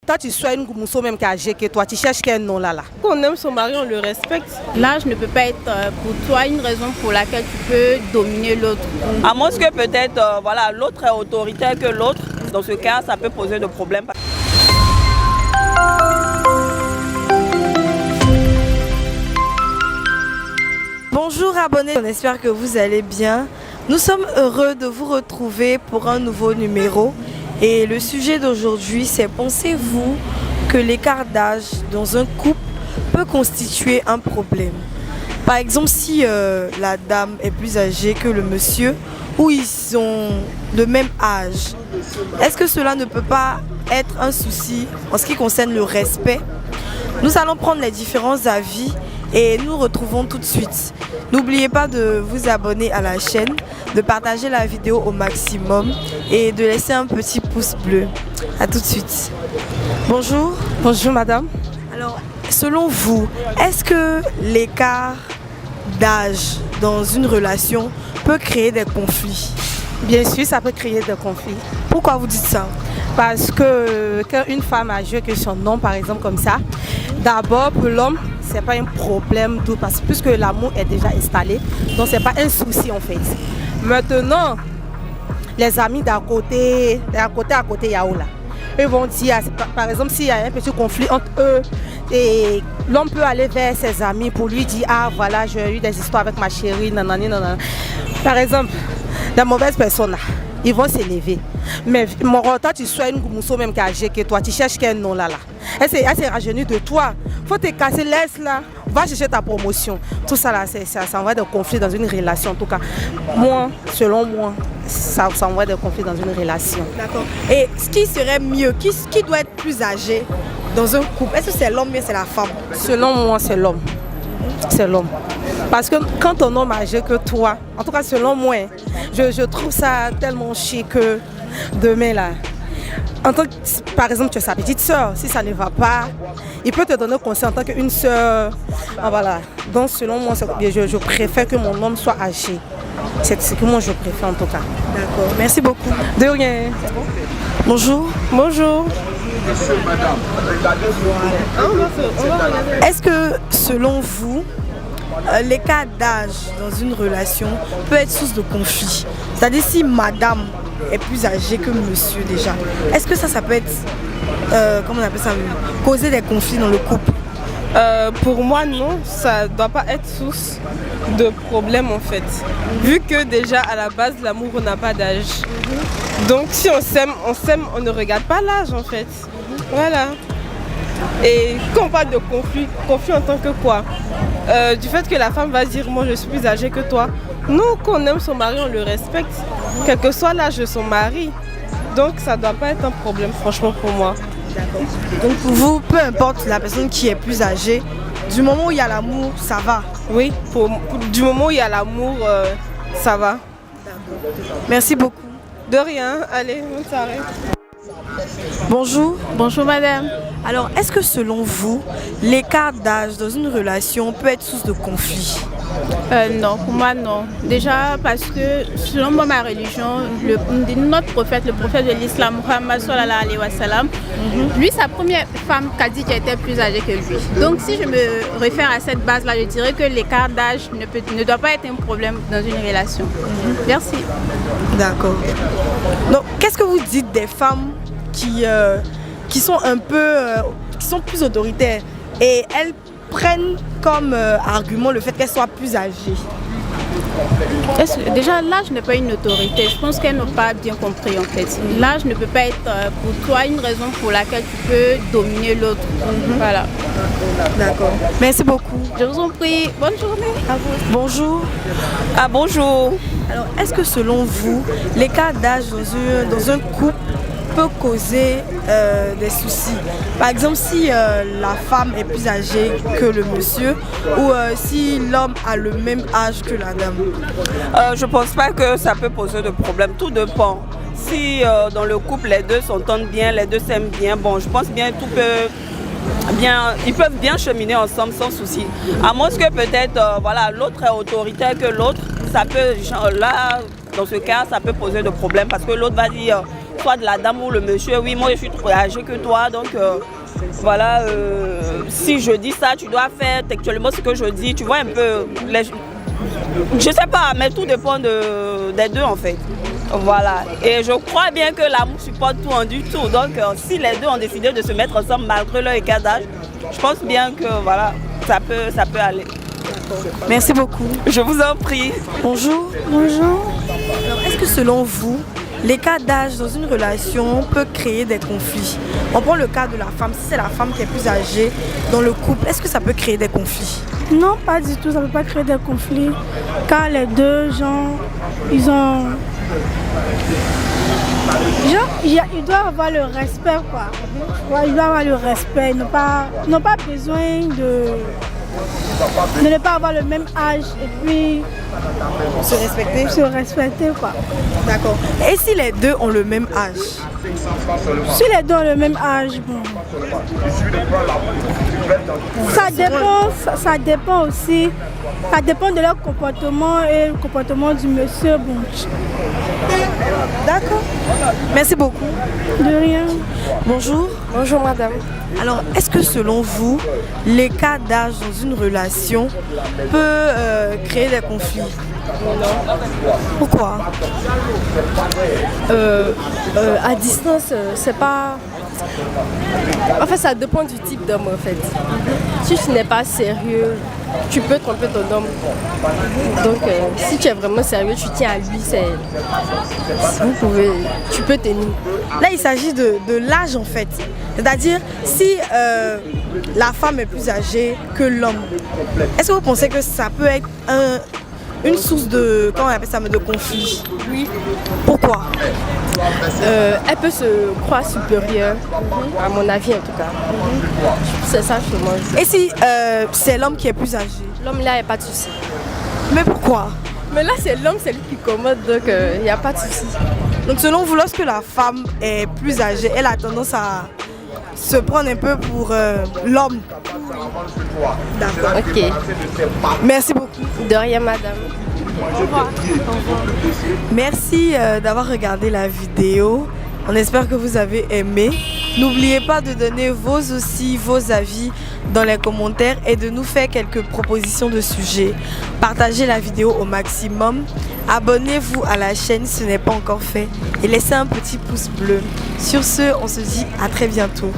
Toi, tu sois une mousseau même qui est âgée que toi, tu cherches quel nom là. Quand on aime son mari, on le respecte. L'âge ne peut pas être pour toi une raison pour laquelle tu peux dominer l'autre. À moins que peut-être voilà, l'autre est autoritaire que l'autre. Dans ce cas, ça peut poser de problèmes. Bonjour abonnés, on espère que vous allez bien. Nous sommes heureux de vous retrouver pour un nouveau numéro. Et le sujet d'aujourd'hui, c'est pensez-vous que l'écart d'âge dans un couple peut constituer un problème? Par exemple, si la dame est plus âgée que le monsieur ou ils ont le même âge, est-ce que cela ne peut pas être un souci en ce qui concerne le respect? Nous allons prendre les différents avis et nous retrouvons tout de suite. N'oubliez pas de vous abonner à la chaîne, de partager la vidéo au maximum et de laisser un petit pouce bleu. A tout de suite. Bonjour. Bonjour madame. Alors, selon vous, est-ce que l'écart d'âge dans une relation peut créer des conflits? Bien sûr, ça peut créer des conflits. Pourquoi vous dites ça? Parce que quand une femme âgée que son homme, par exemple, comme ça, d'abord pour l'homme, c'est pas un problème tout parce que puisque l'amour est déjà installé, donc c'est pas un souci en fait. Maintenant, les amis d'à côté, il y a où là? Eux vont dire, par exemple, s'il y a un petit conflit entre eux, et l'homme peut aller vers ses amis pour lui dire, ah voilà, j'ai eu des histoires avec ma chérie, nanani, nanana. Par exemple, des mauvaises personnes là, ils vont s'élever. Mais mon toi, tu sois une mousseau même qui est âgée que toi, tu cherches quel nom là. Elle s'est rajeunie de toi. Faut te casser, laisse là. Va chercher ta promotion. Tout ça là, ça envoie des conflits dans une relation. En tout cas, moi, selon moi, ça envoie des conflits dans une relation. D'accord. Et ce qui serait mieux, qui doit être plus âgé dans un couple? Est-ce que c'est l'homme ou c'est la femme? Selon moi, c'est l'homme. C'est l'homme. Parce que quand ton homme est âgé que toi, en tout cas selon moi, je trouve ça tellement chic que demain là, par exemple tu es sa petite soeur, si ça ne va pas, il peut te donner conseil en tant qu'une soeur. Voilà. Donc selon moi, je préfère que mon homme soit âgé. C'est ce que moi je préfère en tout cas. D'accord, merci beaucoup. De rien. Bonjour. Bonjour. Est-ce que selon vous, l'écart d'âge dans une relation peut être source de conflit? C'est-à-dire si madame est plus âgée que monsieur déjà, est-ce que ça peut être, comment on appelle ça, causer des conflits dans le couple? Pour moi, non, ça ne doit pas être source de problème en fait. Vu que déjà à la base, l'amour n'a pas d'âge. Donc si on s'aime, on ne regarde pas l'âge en fait. Voilà. Et quand on parle de conflit en tant que quoi? Du fait que la femme va dire moi je suis plus âgée que toi. Non, quand on aime son mari, on le respecte. Quel que soit l'âge de son mari. Donc ça ne doit pas être un problème franchement pour moi. D'accord. Donc pour vous, peu importe la personne qui est plus âgée, du moment où il y a l'amour, ça va? Oui, du moment où il y a l'amour, ça va. Merci beaucoup. De rien, allez, on s'arrête. Bonjour. Bonjour madame. Alors, est-ce que selon vous, l'écart d'âge dans une relation peut être source de conflit? Non, pour moi non. Déjà parce que selon moi, ma religion, notre prophète, le prophète de l'islam, Muhammad sallallahu alayhi wa sallam, lui, sa première femme qu'a dit qu'elle était plus âgée que lui. Donc si je me réfère à cette base-là, je dirais que l'écart d'âge ne doit pas être un problème dans une relation. Merci. D'accord. Donc, qu'est-ce que vous dites des femmes qui sont un peu, qui sont plus autoritaires et elles prennent comme argument le fait qu'elles soient plus âgées? Déjà, l'âge n'est pas une autorité. Je pense qu'elles n'ont pas bien compris en fait. L'âge ne peut pas être pour toi une raison pour laquelle tu peux dominer l'autre. Voilà. D'accord. Merci beaucoup. Je vous en prie. Bonne journée. À vous. Bonjour. Ah bonjour. Alors, est-ce que selon vous, l'écart d'âge dans un couple peut causer des soucis? Par exemple, si la femme est plus âgée que le monsieur ou si l'homme a le même âge que la dame? Je pense pas que ça peut poser de problème, tout dépend. Si dans le couple les deux s'entendent bien, les deux s'aiment bien, bon je pense bien tout peut bien, ils peuvent bien cheminer ensemble sans souci. À moins que peut-être voilà, l'autre est autoritaire que l'autre, ça peut là dans ce cas ça peut poser de problème parce que l'autre va dire soit de la dame ou le monsieur, oui, moi je suis trop âgée que toi, donc voilà, si je dis ça, tu dois faire textuellement ce que je dis, tu vois un peu, je sais pas, mais tout dépend des deux en fait. Voilà, et je crois bien que l'amour supporte tout en du tout, donc si les deux ont décidé de se mettre ensemble malgré leur écart d'âge, je pense bien que voilà, ça peut aller. Merci beaucoup. Je vous en prie. Bonjour. Bonjour. Alors, est-ce que selon vous, l'écart d'âge dans une relation peut créer des conflits? On prend le cas de la femme. Si c'est la femme qui est plus âgée dans le couple, est-ce que ça peut créer des conflits? Non, pas du tout, ça ne peut pas créer des conflits. Car les deux gens, ils ont... Genre, ils doivent avoir le respect, quoi. Ouais, ils doivent avoir le respect. Ils n'ont pas besoin de ne pas avoir le même âge et puis Se respecter? se respecter, quoi. D'accord. Et si les deux ont le même âge? Si les deux ont le même âge, bon. Ça dépend aussi. Ça dépend de leur comportement et le comportement du monsieur. Bon. D'accord. Merci beaucoup. De rien. Bonjour. Bonjour madame. Alors, est-ce que selon vous, l'écart d'âge dans une relation peut créer des conflits? Pourquoi? À distance, c'est pas... En fait, ça dépend du type d'homme, en fait. Si tu n'es pas sérieux, tu peux tromper ton homme. Donc, si tu es vraiment sérieux, tu tiens à lui, tu peux tenir. Là, il s'agit de l'âge, en fait. C'est-à-dire, si la femme est plus âgée que l'homme, est-ce que vous pensez que ça peut être une source de, comment on appelle ça, de conflit? Oui. Pourquoi? Elle peut se croire supérieure, à mon avis en tout cas. C'est ça, je mange. Et si c'est l'homme qui est plus âgé? L'homme là, il n'y a pas de souci. Mais pourquoi? Mais là, c'est l'homme, c'est lui qui commande, donc il n'y a pas de souci. Donc selon vous, lorsque la femme est plus âgée, elle a tendance à se prendre un peu pour l'homme? D'accord. Ok. Merci beaucoup. De rien, madame. Au revoir. Merci d'avoir regardé la vidéo. On espère que vous avez aimé. N'oubliez pas de donner vos avis dans les commentaires et de nous faire quelques propositions de sujets. Partagez la vidéo au maximum. Abonnez-vous à la chaîne si ce n'est pas encore fait. Et laissez un petit pouce bleu. Sur ce, on se dit à très bientôt.